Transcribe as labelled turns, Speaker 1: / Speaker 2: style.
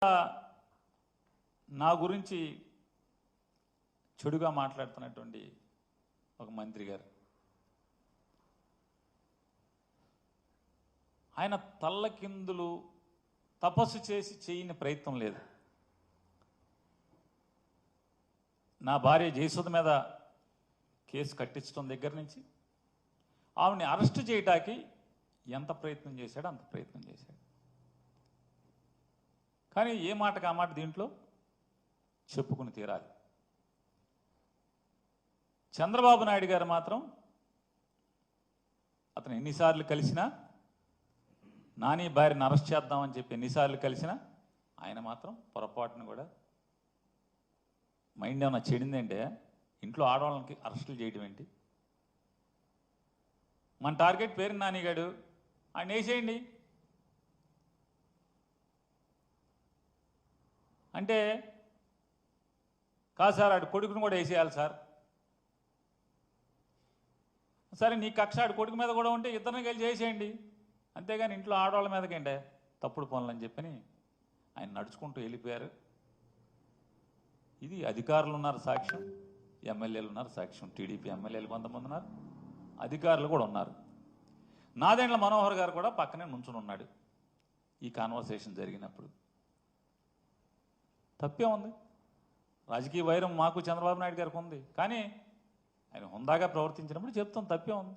Speaker 1: నా గురించి చెడుగా మాట్లాడుతున్నటువంటి ఒక మంత్రి గారు, ఆయన తల్లకిందులు తపస్సు చేసి చేయని ప్రయత్నం లేదు. నా భార్య జయసుధ మీద కేసు కట్టించడం దగ్గర నుంచి ఆవిడని అరెస్ట్ చేయటానికి ఎంత ప్రయత్నం చేశాడో అంత ప్రయత్నం చేశాడు. కానీ ఏ మాటకు ఆ మాట దీంట్లో చెప్పుకుని తీరాలి. చంద్రబాబు నాయుడు గారు మాత్రం అతను ఎన్నిసార్లు కలిసినా, నాని భార్యను అరెస్ట్ చేద్దామని చెప్పి ఎన్నిసార్లు కలిసినా ఆయన మాత్రం పొరపాటును కూడా మైండ్ ఏమన్నా చెడిందంటే ఇంట్లో ఆడవాళ్ళకి అరెస్టులు చేయడం ఏంటి? మన టార్గెట్ పేరు నానిగాడు, ఆయన వేసేయండి అంటే కాదు సార్, ఆడు కొడుకును కూడా వేసేయాలి సార్. సరే నీ కక్ష ఆడు కొడుకు మీద కూడా ఉంటే ఇద్దరిని కలిసి చేసేయండి, అంతేగాని ఇంట్లో ఆడవాళ్ళ మీదకేంటే తప్పుడు పనులు అని చెప్పని ఆయన నడుచుకుంటూ వెళ్ళిపోయారు. ఇది అధికారులు ఉన్నారు సాక్ష్యం, ఎమ్మెల్యేలు ఉన్నారు సాక్ష్యం. టీడీపీ ఎమ్మెల్యేలు కొంతమంది ఉన్నారు, అధికారులు కూడా ఉన్నారు. నాదెండ్ల మనోహర్ గారు కూడా పక్కనే నుంచుని ఉన్నాడు ఈ కాన్వర్సేషన్ జరిగినప్పుడు. తప్పే ఉంది. రాజకీయ వైరం మాకు చంద్రబాబు నాయుడు గారికి ఉంది, కానీ ఆయన హుందాగా ప్రవర్తించినప్పుడు చెప్తాం తప్పే ఉంది.